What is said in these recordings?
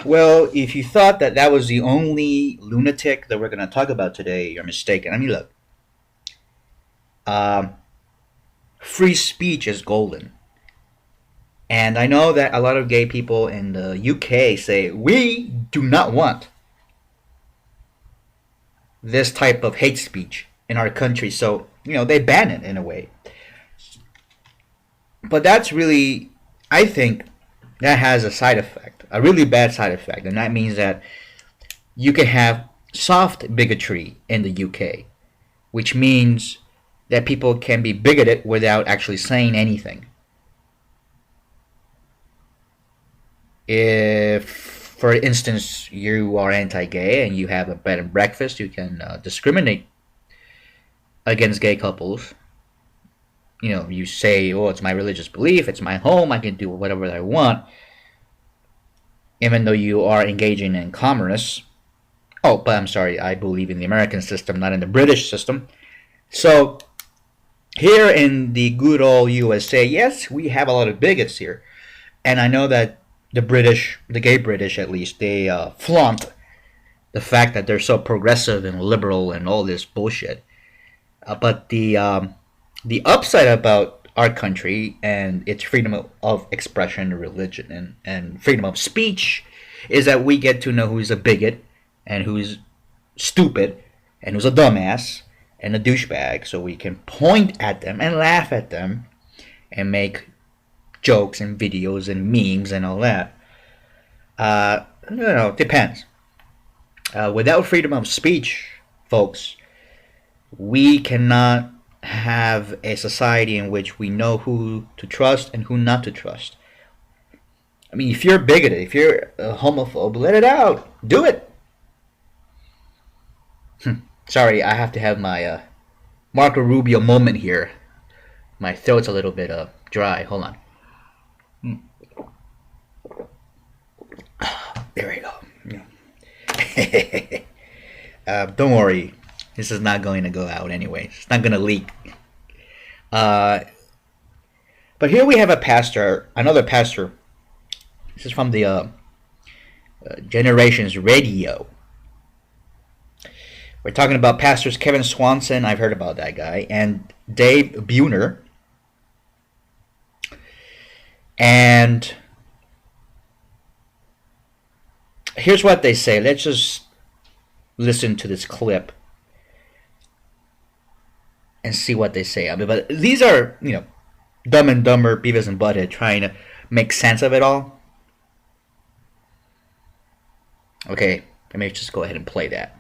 Well, if you thought that that was the only lunatic that we're going to talk about today, you're mistaken. I mean, look, um, free speech is golden. And I know that a lot of gay people in the UK say, we do not want this type of hate speech in our country. So, they ban it in a way. But that's really, I think, that has a side effect, a really bad side effect. And that means that you can have soft bigotry in the UK, which means that people can be bigoted without actually saying anything. If, for instance, you are anti-gay and you have a bed and breakfast, you can discriminate against gay couples. You say, oh, it's my religious belief, it's my home, I can do whatever I want, even though you are engaging in commerce. Oh, but I'm sorry, I believe in the American system, not in the British system. So, here in the good old USA, yes, we have a lot of bigots here. And I know that the British, the gay British at least, they flaunt the fact that they're so progressive and liberal and all this bullshit. But the upside about our country and its freedom of expression, religion, and freedom of speech is that we get to know who's a bigot and who's stupid and who's a dumbass and a douchebag, so we can point at them and laugh at them and make jokes and videos and memes and all that. It depends. Without freedom of speech, folks, we cannot have a society in which we know who to trust and who not to trust. I mean, if you're bigoted, if you're a homophobe, let it out. Do it. Sorry, I have to have my Marco Rubio moment here. My throat's a little bit dry. Hold on. There we go. Don't worry. This is not going to go out anyway. It's not going to leak. But here we have another pastor. This is from the Generations Radio. We're talking about pastors Kevin Swanson, I've heard about that guy, and Dave Buhner. And here's what they say. Let's just listen to this clip and see what they say. I mean, but these are, Dumb and Dumber, Beavis and Butthead trying to make sense of it all. Okay, let me just go ahead and play that.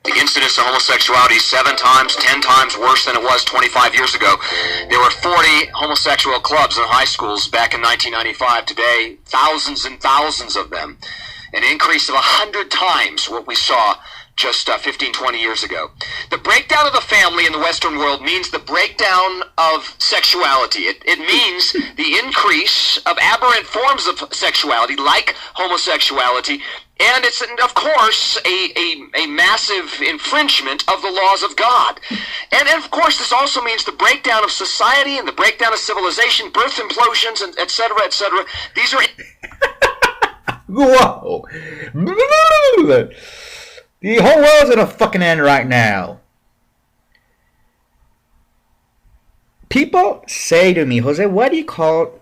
The incidence of homosexuality is 7 times, 10 times worse than it was 25 years ago. There were 40 homosexual clubs in high schools back in 1995. Today, thousands and thousands of them. An increase of 100 times what we saw just 15, 20 years ago. The breakdown of the family in the Western world means the breakdown of sexuality. It means the increase of aberrant forms of sexuality, like homosexuality, and it's, of course, a massive infringement of the laws of God. And of course, this also means the breakdown of society and the breakdown of civilization, birth implosions, and et cetera, et cetera. These are... Whoa! The whole world's in a fucking end right now. People say to me, Jose, why do you call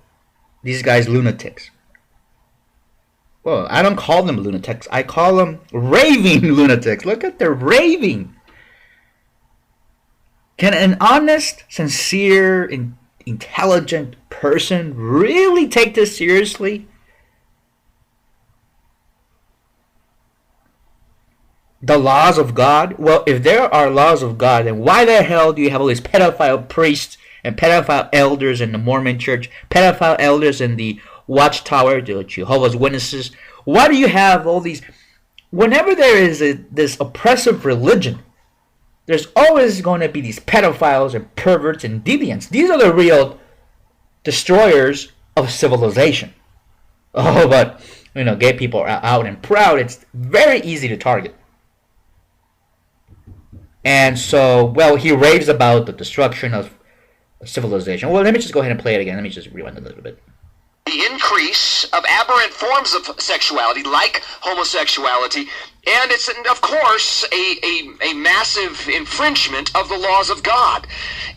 these guys lunatics? Well, I don't call them lunatics. I call them raving lunatics. Look at their raving. Can an honest, sincere, intelligent person really take this seriously? The laws of God? Well, if there are laws of God, then why the hell do you have all these pedophile priests and pedophile elders in the Mormon church, pedophile elders in the Watchtower, the Jehovah's Witnesses? Why do you have all these? Whenever there is this oppressive religion, there's always going to be these pedophiles and perverts and deviants. These are the real destroyers of civilization. Oh, but, gay people are out and proud. It's very easy to target. And so, well, he raves about the destruction of civilization. Well, let me just go ahead and play it again. Let me just rewind a little bit. the increase of aberrant forms of sexuality, like homosexuality, and it's, of course, a massive infringement of the laws of God.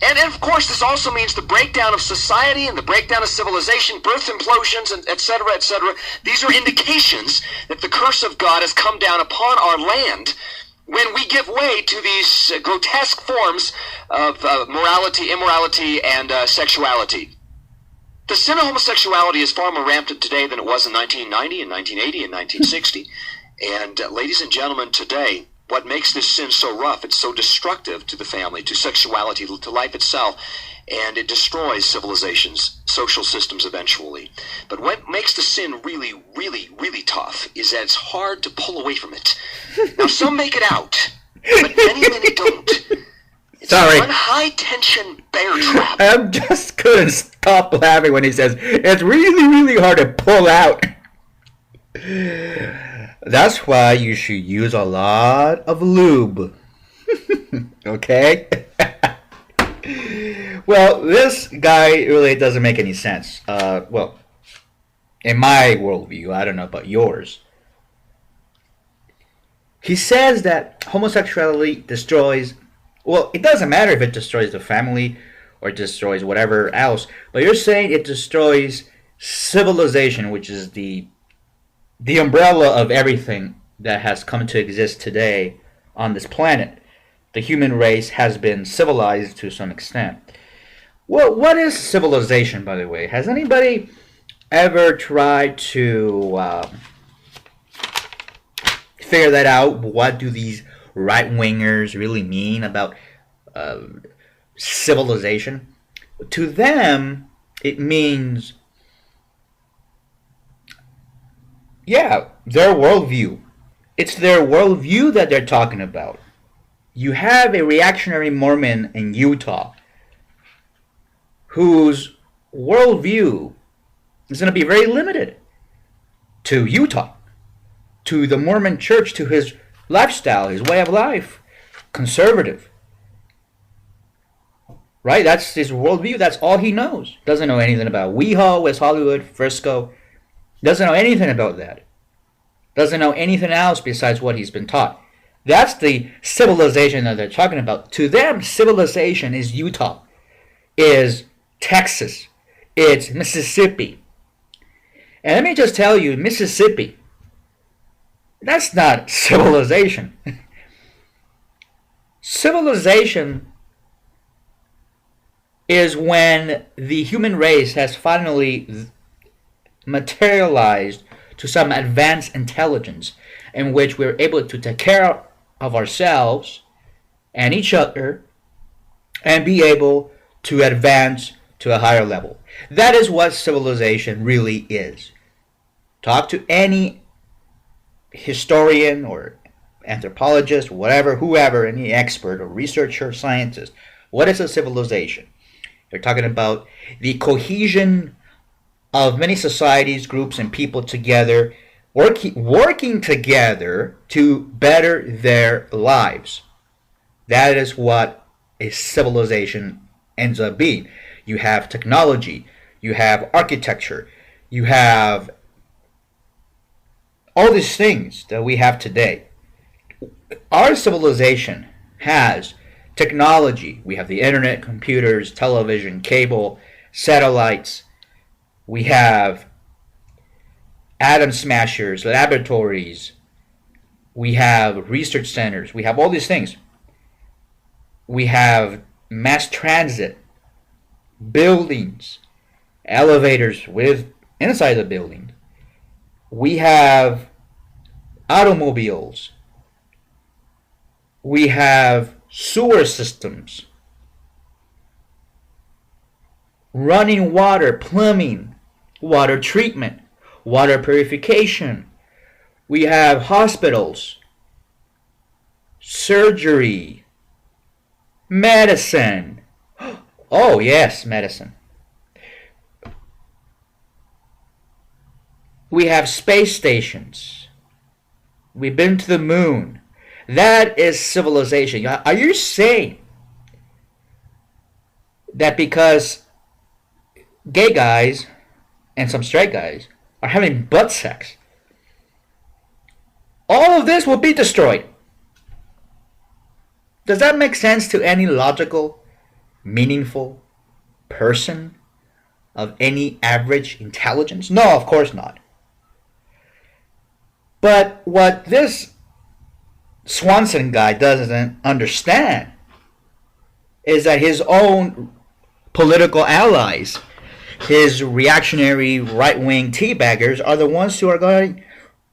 And of course, this also means the breakdown of society and the breakdown of civilization, birth implosions, and et cetera, et cetera. These are indications that the curse of God has come down upon our land when we give way to these grotesque forms of morality, immorality, and sexuality. The sin of homosexuality is far more rampant today than it was in 1990 and 1980 and 1960. And ladies and gentlemen, today, what makes this sin so rough, it's so destructive to the family, to sexuality, to life itself, and it destroys civilizations, social systems eventually. But what makes the sin really, really, really tough is that it's hard to pull away from it. Now, some make it out, but many, many don't. It's Sorry. one high-tension bear trap. I just couldn't stop laughing when he says, it's really, really hard to pull out. That's why you should use a lot of lube. Okay? Well, this guy really doesn't make any sense. Well, in my worldview, I don't know about yours. He says that homosexuality destroys, well, it doesn't matter if it destroys the family or destroys whatever else, but you're saying it destroys civilization, which is the umbrella of everything that has come to exist today on this planet. The human race has been civilized to some extent. Well, what is civilization, by the way? Has anybody ever tried to figure that out? What do these right-wingers really mean about civilization? To them, it means, yeah, their worldview. It's their worldview that they're talking about. You have a reactionary Mormon in Utah whose worldview is going to be very limited to Utah, to the Mormon church, to his lifestyle, his way of life, conservative. Right? That's his worldview. That's all he knows. Doesn't know anything about WeHo, West Hollywood, Frisco. Doesn't know anything about that. Doesn't know anything else besides what he's been taught. That's the civilization that they're talking about. To them, civilization is Utah, is Texas, it's Mississippi. And let me just tell you, Mississippi, that's not civilization. Civilization is when the human race has finally materialized to some advanced intelligence in which we're able to take care of ourselves and each other and be able to advance to a higher level. That is what civilization really is. Talk to any historian or anthropologist, whatever, whoever, any expert or researcher or scientist. What is a civilization? They're talking about the cohesion of many societies, groups, and people together, working together to better their lives. That is what a civilization ends up being. You have technology, you have architecture, you have all these things that we have today. Our civilization has technology. We have the internet, computers, television, cable, satellites. We have atom smashers, laboratories. We have research centers. We have all these things. We have mass transit, buildings, elevators with inside the building. We have automobiles. We have sewer systems, running water, plumbing, water treatment, water purification. We have hospitals, surgery, medicine. Oh, yes, medicine. We have space stations. We've been to the moon. That is civilization. Are you saying that because gay guys and some straight guys are having butt sex. All of this will be destroyed. Does that make sense to any logical, meaningful person of any average intelligence? No, of course not. But what this Swanson guy doesn't understand is that his own political allies, his reactionary right-wing teabaggers, are the ones who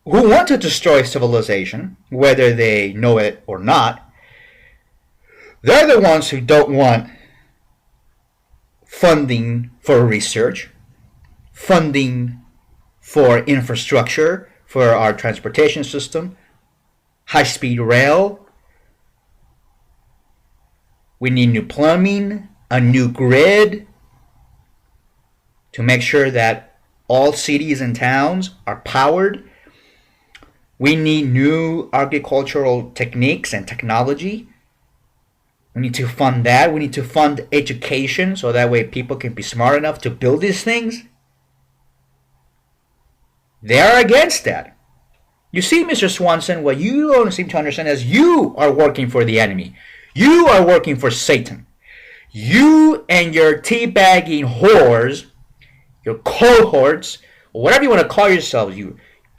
want to destroy civilization, whether they know it or not. They're the ones who don't want funding for research, funding for infrastructure, for our transportation system, high-speed rail. We need new plumbing, a new grid to make sure that all cities and towns are powered. We need new agricultural techniques and technology. We need to fund that. We need to fund education so that way people can be smart enough to build these things. They are against that. You see, Mr. Swanson, what you don't seem to understand is you are working for the enemy. You are working for Satan. You and your teabagging whores, your cohorts, or whatever you want to call yourselves, you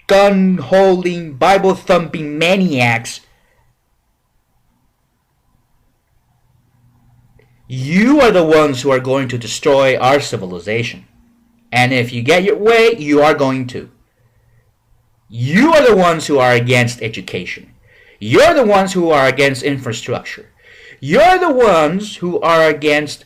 gun-holding, Bible-thumping maniacs, you are the ones who are going to destroy our civilization. And if you get your way, you are going to. You are the ones who are against education. You're the ones who are against infrastructure. You're the ones who are against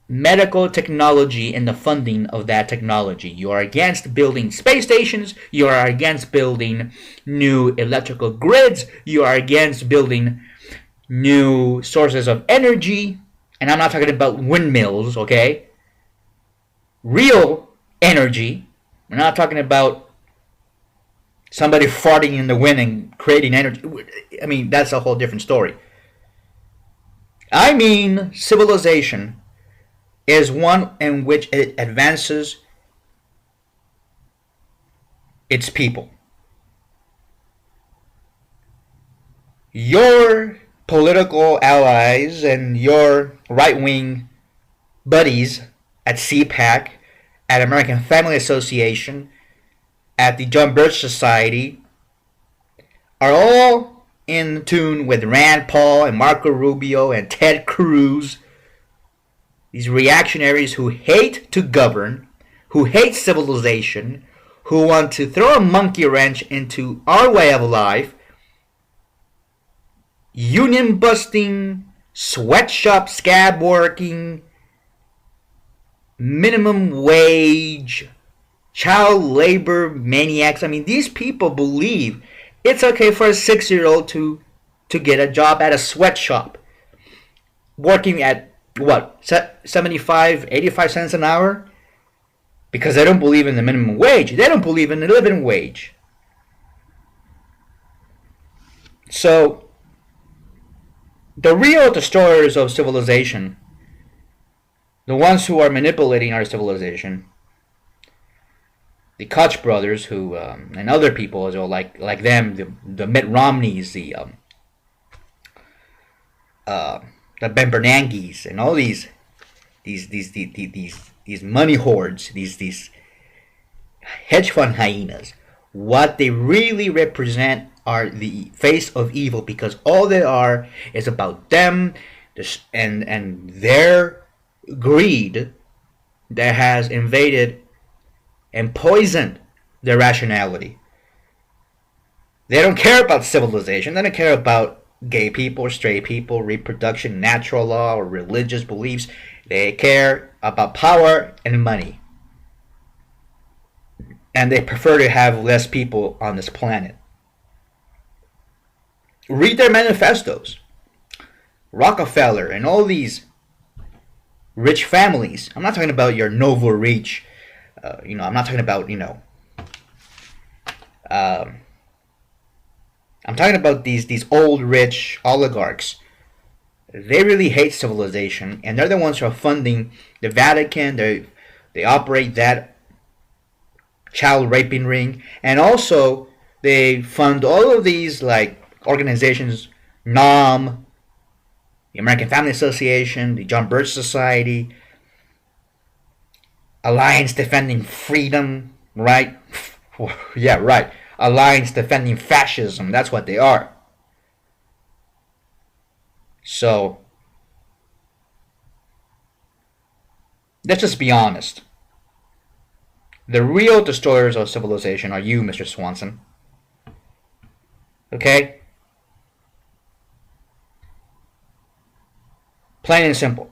medical technology and the funding of that technology. You are against building space stations. You are against building new electrical grids. You are against building new sources of energy. And I'm not talking about windmills, okay? Real energy. We're not talking about somebody farting in the wind and creating energy. I mean, that's a whole different story. I mean, civilization is one in which it advances its people. Your political allies and your right-wing buddies at CPAC, at American Family Association, at the John Birch Society, are all in tune with Rand Paul and Marco Rubio and Ted Cruz, these reactionaries who hate to govern, who hate civilization, who want to throw a monkey wrench into our way of life, union busting, sweatshop scab working, minimum wage, child labor maniacs. I mean, these people believe it's okay for a 6-year-old to get a job at a sweatshop, working at what, 75, 85 cents an hour? Because they don't believe in the minimum wage. They don't believe in the living wage. So, the real destroyers of civilization, the ones who are manipulating our civilization, the Koch brothers, who and other people as well, like them, the Mitt Romneys, the Ben Bernanke's, and all these money hordes, these hedge fund hyenas. What they really represent are the face of evil, because all they are is about them and their greed that has invaded and poisoned their rationality. They don't care about civilization. They don't care about gay people or straight people, reproduction, natural law, or religious beliefs. They care about power and money. And they prefer to have less people on this planet. Read their manifestos. Rockefeller and all these rich families. I'm not talking about your Novo Reach. I'm not talking about, I'm talking about these old rich oligarchs. They really hate civilization, and they're the ones who are funding the Vatican. They operate that child raping ring, and also they fund all of these like organizations, NOM, the American Family Association, the John Birch Society, Alliance Defending Freedom, right? Yeah, right. Alliance Defending Fascism. That's what they are. So let's just be honest. The real destroyers of civilization are you, Mr. Swanson. Okay? Plain and simple.